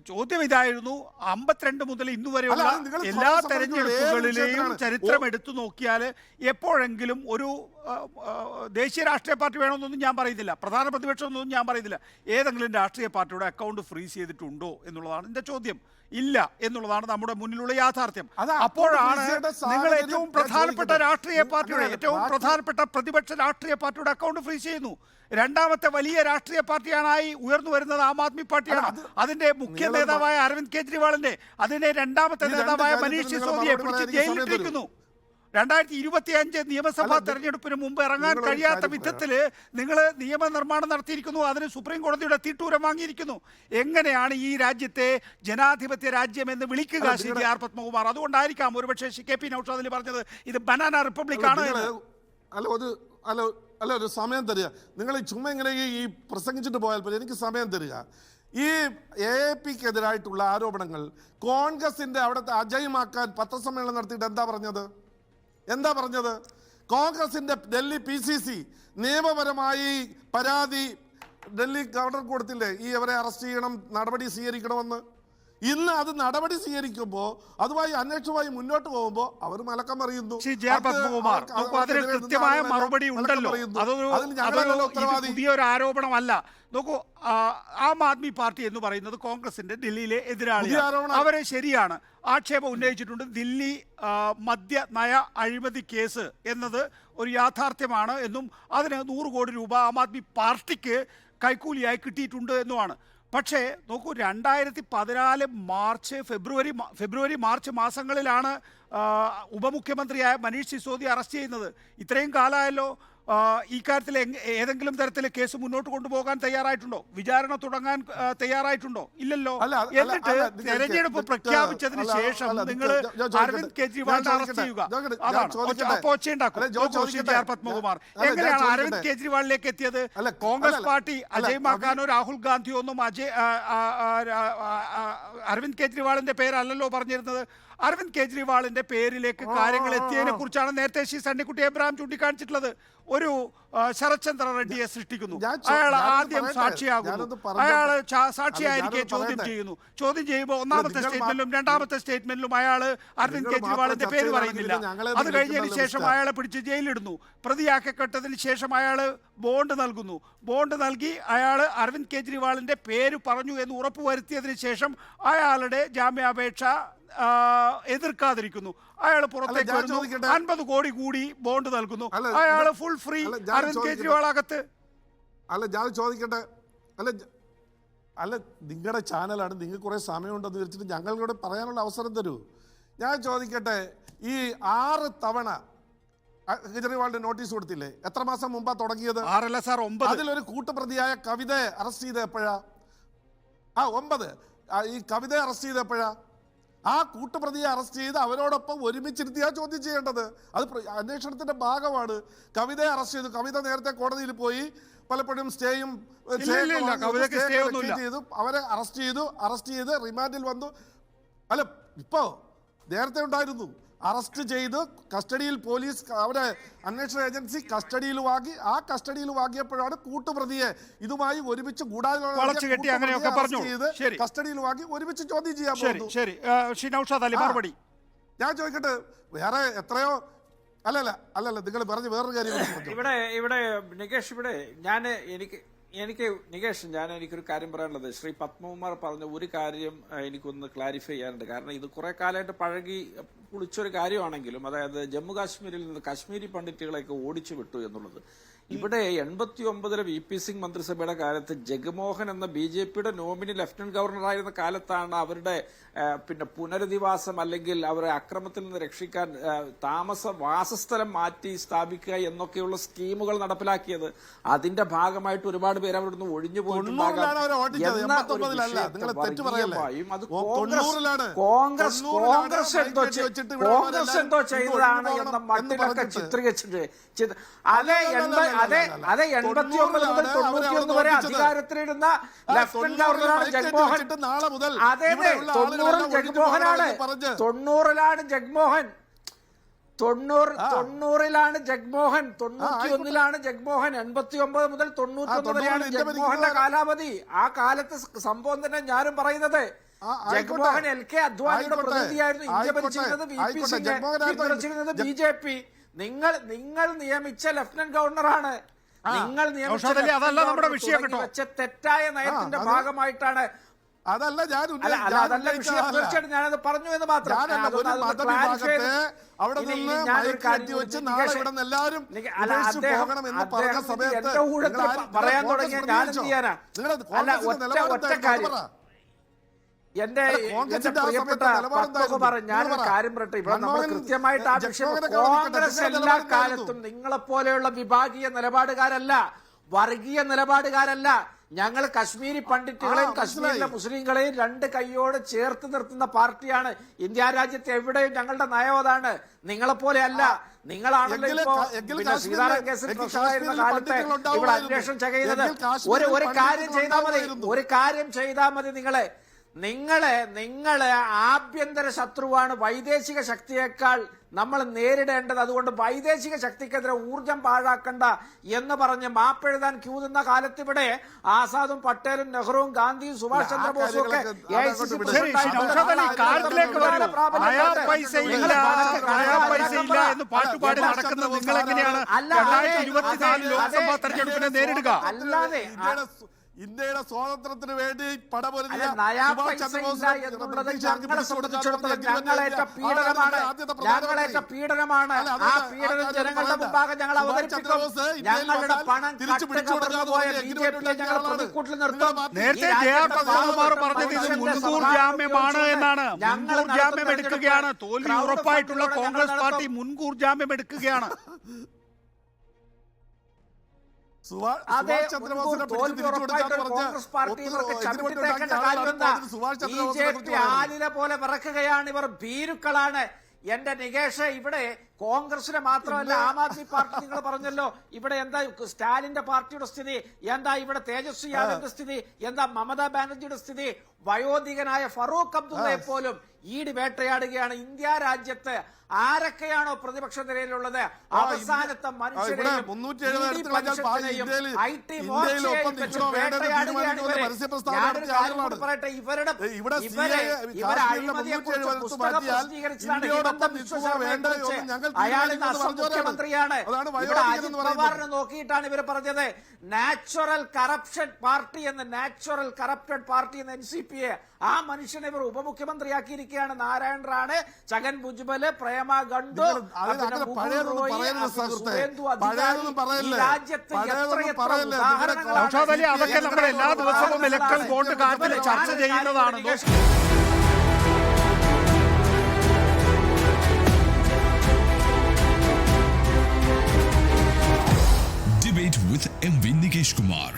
ചോദ്യം ഇതായിരുന്നു. 52 മുതൽ ഇന്നു വരെയുള്ള എല്ലാ തെരഞ്ഞെടുപ്പുകളിലെയും ചരിത്രം എടുത്തു നോക്കിയാൽ എപ്പോഴെങ്കിലും ഒരു ദേശീയ രാഷ്ട്രീയ പാർട്ടി വേണമെന്നൊന്നും ഞാൻ പറയുന്നില്ല, പ്രധാന പ്രതിപക്ഷം എന്നൊന്നും ഞാൻ പറയുന്നില്ല, ഏതെങ്കിലും രാഷ്ട്രീയ പാർട്ടിയുടെ അക്കൗണ്ട് ഫ്രീസ് ചെയ്തിട്ടുണ്ടോ എന്നുള്ളതാണ് എൻ്റെ ചോദ്യം. ഇല്ല എന്നുള്ളതാണ് നമ്മുടെ മുന്നിലുള്ള യാഥാർത്ഥ്യം. അപ്പോഴാണ് നിങ്ങൾ ഏറ്റവും പ്രധാനപ്പെട്ട രാഷ്ട്രീയ പാർട്ടിയുടെ, ഏറ്റവും പ്രധാനപ്പെട്ട പ്രതിപക്ഷ രാഷ്ട്രീയ പാർട്ടിയുടെ അക്കൗണ്ട് ഫ്രീസ് ചെയ്യുന്നു. രണ്ടാമത്തെ വലിയ രാഷ്ട്രീയ പാർട്ടിയായി ഉയർന്നു വരുന്നത് ആം ആദ്മി പാർട്ടിയാണ്. അതിന്റെ മുഖ്യ നേതാവായ അരവിന്ദ് കെജ്രിവാളിന്റെ, അതിന്റെ രണ്ടാമത്തെ നേതാവായ മനീഷ് സിസോദിയെ പിടിച്ച് ജയിലിലിട്ടിരിക്കുന്നു. 2025 നിയമസഭാ തെരഞ്ഞെടുപ്പിന് മുമ്പ് ഇറങ്ങാൻ കഴിയാത്ത വിധത്തിൽ നിങ്ങൾ നിയമനിർമ്മാണം നടത്തിയിരിക്കുന്നു. അതിന് സുപ്രീം കോടതിയുടെ തീട്ടൂരം വാങ്ങിയിരിക്കുന്നു. എങ്ങനെയാണ് ഈ രാജ്യത്തെ ജനാധിപത്യ രാജ്യം എന്ന് വിളിക്കുക ശ്രീ ജെ ആർ പത്മകുമാർ? അതുകൊണ്ടായിരിക്കാം ഒരുപക്ഷെ കെ പി നൗഷാദ് പറഞ്ഞത് ഇത് ബനാന റിപ്പബ്ലിക് ആണ്. അല്ല ഒരു സമയം തരിക. നിങ്ങൾ ചുമ്മാ ഇങ്ങനെ ഈ പ്രസംഗിച്ചിട്ട് പോയാൽ പോലെ എനിക്ക് സമയം തരിക. ഈ AAPക്കെതിരായിട്ടുള്ള ആരോപണങ്ങൾ കോൺഗ്രസിന്റെ അവിടുത്തെ അജയമാക്കാൻ പത്രസമ്മേളനം നടത്തിയിട്ട് എന്താ പറഞ്ഞത്? കോൺഗ്രസിന്റെ ഡൽഹി PCC നിയമപരമായി പരാതി ഡൽഹി ഗവർണർ കൊടുത്തില്ലേ, അവരെ അറസ്റ്റ് ചെയ്യണം, നടപടി സ്വീകരിക്കണമെന്ന്. ഇന്ന് അത് നടപടി സ്വീകരിക്കുമ്പോൾ അതുമായി അന്വേഷണവുമായി മുന്നോട്ട് പോകുമ്പോൾ അവർ മലക്കം അറിയുന്നു. കൃത്യമായ മറുപടി ഉണ്ടല്ലോ, പുതിയൊരു ആരോപണമല്ല. നോക്കൂ, ആം ആദ്മി പാർട്ടി എന്ന് പറയുന്നത് കോൺഗ്രസിന്റെ ഡൽഹിയിലെ എതിരാളിയാണ്. അവരെ ശരിയാണ്, ആക്ഷേപം ഉന്നയിച്ചിട്ടുണ്ട്. ദില്ലി മദ്യ നയ അഴിമതി കേസ് എന്നത് ഒരു യാഥാർത്ഥ്യമാണ് എന്നും അതിന് 100 കോടി രൂപ ആം ആദ്മി പാർട്ടിക്ക് കൈക്കൂലിയായി കിട്ടിയിട്ടുണ്ട് എന്നുമാണ്. പക്ഷേ നോക്കൂ, 2014 ഫെബ്രുവരി മാർച്ച് മാസങ്ങളിലാണ് ഉപമുഖ്യമന്ത്രിയായ മനീഷ് സിസോദിയെ അറസ്റ്റ് ചെയ്യുന്നത്. ഇത്രയും കാലമായല്ലോ. ഈ കാര്യത്തിൽ ഏതെങ്കിലും തരത്തിൽ കേസ് മുന്നോട്ട് കൊണ്ടുപോകാൻ തയ്യാറായിട്ടുണ്ടോ? വിചാരണ തുടങ്ങാൻ തയ്യാറായിട്ടുണ്ടോ? ഇല്ലല്ലോ. എന്നിട്ട് തെരഞ്ഞെടുപ്പ് പ്രഖ്യാപിച്ചതിന് ശേഷം നിങ്ങൾ അരവിന്ദ് കെജ്രിവാളിനെ അറസ്റ്റ് ചെയ്യുക, അതാണ്. അപ്പൊ ഒച്ചയുണ്ടാക്കും പത്മകുമാർ. എങ്ങനെയാണ് അരവിന്ദ് കെജ്രിവാളിലേക്ക് എത്തിയത്? കോൺഗ്രസ് പാർട്ടി അജയ് മാക്കാനോ രാഹുൽ ഗാന്ധിയോ ഒന്നും അരവിന്ദ് കെജ്രിവാളിന്റെ പേരല്ലല്ലോ പറഞ്ഞിരുന്നത്. അരവിന്ദ് കെജ്രിവാളിന്റെ പേരിലേക്ക് കാര്യങ്ങൾ എത്തിയതിനെ കുറിച്ചാണ് നേരത്തെ ശ്രീ സണ്ണിക്കുട്ടി എബ്രഹാം ചൂണ്ടിക്കാണിച്ചിട്ടുള്ളത്. ഒരു ശരത്ചന്ദ്ര റെഡ്ഡിയെ സൃഷ്ടിക്കുന്നു, അയാൾ ആദ്യം സാക്ഷിയാകുന്നു, അയാൾ സാക്ഷിയായിരിക്കെ ചോദ്യം ചെയ്യുമ്പോൾ ഒന്നാമത്തെ സ്റ്റേറ്റ്മെന്റിലും രണ്ടാമത്തെ സ്റ്റേറ്റ്മെന്റിലും അയാൾ അരവിന്ദ് കെജ്രിവാളിന്റെ പേര് പറയുന്നില്ല. അത് കഴിഞ്ഞതിന് ശേഷം അയാളെ പിടിച്ച് ജയിലിടുന്നു. പ്രതിയാക്കപ്പെട്ടതിന് ശേഷം അയാൾ ബോണ്ട് നൽകി അയാൾ അരവിന്ദ് കെജ്രിവാളിന്റെ പേര് പറഞ്ഞു എന്ന് ഉറപ്പുവരുത്തിയതിന് ശേഷം അയാളുടെ ജാമ്യാപേക്ഷ എതിർക്കാതിരിക്കുന്നു. അയാൾ പുറത്തേക്ക് 50 കോടി കൂടി ബോണ്ട് നൽകുന്നു. അയാൾ ഫുൾ ഫ്രീ. അരവിന്ദ് കെജ്രിവാൾ അകത്ത്. ഞാൻ ചോദിക്കട്ടെ, നിങ്ങളുടെ ചാനലാണ്, നിങ്ങൾക്ക് കുറെ സമയമുണ്ടെന്ന് വിചാരിച്ചിട്ട് ഞങ്ങളുടെ പറയാനുള്ള അവസരം തരൂ. ഞാൻ ചോദിക്കട്ടെ, ഈ 6 തവണ കെജ്രിവാളിന്റെ നോട്ടീസ് കൊടുത്തില്ലേ? എത്ര മാസം മുമ്പാ തുടങ്ങിയത്? 9. അതിലൊരു കൂട്ടുപ്രതിയായ കവിതയെ അറസ്റ്റ് ചെയ്ത് എപ്പോഴാ? 9. ഈ കവിതയെ അറസ്റ്റ് ചെയ്ത് എപ്പോഴാ? ആ കൂട്ടുപ്രതിയെ അറസ്റ്റ് ചെയ്ത് അവരോടൊപ്പം ഒരുമിച്ചിരുത്തിയാ ചോദ്യം ചെയ്യേണ്ടത്. അത് അന്വേഷണത്തിന്റെ ഭാഗമാണ്. കവിതയെ അറസ്റ്റ് ചെയ്തു. കവിത നേരത്തെ കോടതിയിൽ പോയി പലപ്പോഴും സ്റ്റേയും ചെയ്തു. അവരെ അറസ്റ്റ് ചെയ്ത് റിമാൻഡിൽ വന്നു. ഇപ്പോ നേരത്തെ ഉണ്ടായിരുന്നു, അറസ്റ്റ് ചെയ്ത് കസ്റ്റഡിയിൽ പോലീസ്, അവിടെ അന്വേഷണ ഏജൻസി കസ്റ്റഡിയിൽ വാങ്ങി. ആ കസ്റ്റഡിയിൽ വാങ്ങിയപ്പോഴാണ് കൂട്ടുപ്രതിയെ ഇതുമായി ഒരുമിച്ച് കസ്റ്റഡിയിൽ വാങ്ങി ഒരുമിച്ച് ചോദ്യം ചെയ്യാൻ പോകുന്നു. ഞാൻ ചോദിക്കട്ടെ, വേറെ എത്രയോ അല്ലല്ല നിങ്ങൾ പറഞ്ഞ വേറൊരു കാര്യം ഇവിടെ നികേഷ്, എനിക്കൊരു കാര്യം പറയാനുള്ളത്. ശ്രീ പത്മകുമാർ പറഞ്ഞ ഒരു കാര്യം എനിക്കൊന്ന് ക്ലാരിഫൈ ചെയ്യാനുണ്ട്. കാരണം ഇത് കുറെ കാലമായിട്ട് പഴകി പുളിച്ചൊരു കാര്യമാണെങ്കിലും, അതായത് ജമ്മു കാശ്മീരിൽ നിന്ന് കശ്മീരി പണ്ഡിറ്റുകളെയൊക്കെ ഓടിച്ചു വിട്ടു എന്നുള്ളത്. ഇവിടെ 89 VP സിംഗ് മന്ത്രിസഭയുടെ കാലത്ത് ജഗ്മോഹൻ എന്ന BJPയുടെ നോമിനി ലഫ്റ്റനന്റ് ഗവർണറായിരുന്ന കാലത്താണ് അവരുടെ പുനരധിവാസം അല്ലെങ്കിൽ അവരെ അക്രമത്തിൽ നിന്ന് രക്ഷിക്കാൻ വാസസ്ഥലം മാറ്റി സ്ഥാപിക്കുക എന്നൊക്കെയുള്ള സ്കീമുകൾ നടപ്പിലാക്കിയത്. അതിന്റെ ഭാഗമായിട്ട് ഒരുപാട് പേര് അവിടെ നിന്ന് ഒഴിഞ്ഞു പോയിട്ടുണ്ടാകാം. അത് കോൺഗ്രസ് എന്തോ ചെയ്തതാണ് എന്ന മട്ടിലൊക്കെ ചിത്രീകരിച്ചിട്ട് അതെ 89 മുതൽ 91 വരെ അധികാരത്തിലിരുന്ന ലഫ്റ്റനന്റ് ഗവർണറാണ് ജഗ്മോഹൻ. അതെ, 90-ൽ ജഗ്മോഹനാണ്. 90-ലാണ് ജഗ്മോഹൻ. 91-ലാണ് ജഗ്മോഹൻ. 89 മുതൽ 91 വരെയാണ് ജഗ്മോഹന്റെ കാലാവധി. ആ കാലത്ത് സംഭവം തന്നെ ഞാനും പറയുന്നത്. ജഗ്മോഹൻ LK അദ്വാനിയുടെ പ്രതിനിധിയായിരുന്നു. ഇന്ത്യ ഭരിച്ചിരുന്നത് VP സിംഗ്, ഭരിച്ചിരുന്നത് BJP. നിങ്ങൾ നിയമിച്ച ലഫ്റ്റനന്റ് ഗവർണറാണ്. നിങ്ങൾ നിയമിച്ച തെറ്റായ നയത്തിന്റെ ഭാഗമായിട്ടാണ്. അതല്ല ഞാൻ തീർച്ചയായിട്ടും ഞാനത് പറഞ്ഞു എന്ന് മാത്രം. അവിടെ നിന്ന് വെച്ച് നാളെ ഇവിടെ നിന്ന് എല്ലാവരും പോകണമെന്ന് പറഞ്ഞ സമയത്ത് പറയാൻ തുടങ്ങിയ ഞാൻ എന്ത് ചെയ്യാനാ? ഒറ്റ കാര്യം എന്റെ പ്രിയപ്പെട്ട ഞാനൊരു കാര്യം പറയട്ടെ. ഇവിടെ നമ്മൾ കൃത്യമായിട്ട് ആ വിഷയം, കോൺഗ്രസ് എല്ലാ കാലത്തും നിങ്ങളെപ്പോലെയുള്ള വിഭാഗീയ നിലപാടുകാരല്ല, വർഗീയ നിലപാടുകാരല്ല. ഞങ്ങൾ കശ്മീരി പണ്ഡിറ്റുകളെയും കശ്മീരിലെ മുസ്ലിങ്ങളെയും രണ്ട് കൈയോട് ചേർത്ത് നിർത്തുന്ന പാർട്ടിയാണ്. ഇന്ത്യ രാജ്യത്ത് എവിടെയും ഞങ്ങളുടെ നയം അതാണ്. നിങ്ങളെപ്പോലെ അല്ല. നിങ്ങളാണല്ലോ ഇപ്പോ സീതാറാം കേസിൽ പ്രശ്നമായിരുന്ന കാലത്ത് ഇവിടെ അന്വേഷണം ചെയ്യുന്നത്. ഒരു കാര്യം ചെയ്താൽ മതി. നിങ്ങളെ ആഭ്യന്തര ശത്രുവാണ് വൈദേശിക ശക്തിയേക്കാൾ നമ്മൾ നേരിടേണ്ടത്. അതുകൊണ്ട് വൈദേശിക ശക്തിക്കെതിരെ ഊർജം പാഴാക്കണ്ട എന്ന് പറഞ്ഞ് മാപ്പെഴുതാൻ ക്യൂ നിന്ന കാലത്ത് ഇവിടെ ആസാദും പട്ടേലും നെഹ്റുവും ഗാന്ധിയും സുഭാഷ് ചന്ദ്രബോസും ഒക്കെ അല്ലാതെ ഇന്ത്യയുടെ സ്വാതന്ത്ര്യത്തിന് വേണ്ടി പടപൊരുതിയ പീഡനമാണ്. ആ പീഡനം ജനങ്ങളുടെ മുമ്പാകെ ഞങ്ങൾ അവതരിപ്പിക്കും. ഞങ്ങളുടെ പണം പ്രതിക്കൂട്ടിൽ നിർത്തും. നേരത്തെ പറഞ്ഞത് ഇത് മുൻകൂർ ജാമ്യമാണ് എന്നാണ്. മുൻകൂർ ജാമ്യം എടുക്കുകയാണ്. തോൽവി ഉറപ്പായിട്ടുള്ള കോൺഗ്രസ് പാർട്ടി മുൻകൂർ ജാമ്യം എടുക്കുകയാണ്. ആലില പോലെ വിറക്കുകയാണ്. ഇവർ ഭീരുക്കളാണ്. എന്റെ നികേഷ്, ഇവിടെ കോൺഗ്രസിനെ മാത്രമല്ല ആം ആദ്മി പാർട്ടി നിങ്ങൾ പറഞ്ഞല്ലോ. ഇവിടെ എന്താ സ്റ്റാലിന്റെ പാർട്ടിയുടെ സ്ഥിതി? എന്താ ഇവിടെ തേജസ്വി യാദവിന്റെ സ്ഥിതി? എന്താ മമതാ ബാനർജിയുടെ സ്ഥിതി? വയോധികനായ ഫറൂഖ് അബ്ദുള്ളയെ പോലും ഈട് വേട്ടയാടുകയാണ്. ഇന്ത്യ രാജ്യത്ത് ആരൊക്കെയാണോ പ്രതിപക്ഷ നിരയിലുള്ളത് അവസാനത്തെ മനുഷ്യരെയും പറയട്ടെ, ഇവരുടെ അയാൾ മുഖ്യമന്ത്രിയാണ്. ഇവിടെ അജിത് പവാറിനെ നോക്കിയിട്ടാണ് ഇവർ പറഞ്ഞത് നാച്ചുറൽ കറപ്ഷൻ പാർട്ടി എന്ന്. നാച്ചുറൽ കറപ്റ്റഡ് പാർട്ടി എന്ന് NCPയെ. ആ മനുഷ്യനെ ഇവർ ഉപമുഖ്യമന്ത്രിയാക്കിയിരിക്കുകയാണ്. നാരായൺ റാണെ, ഛഗൻ ഭുജ്ബല്, പ്രേമ ഗണ്ഡു, രാജ്യത്ത് അതൊക്കെ നമ്മൾ എല്ലാ ദിവസവും ഇലക്ട്രൽ ബോണ്ട് കാര്യത്തിൽ ചർച്ച ചെയ്യുന്നതാണ്. Debate with MV Nikesh Kumar.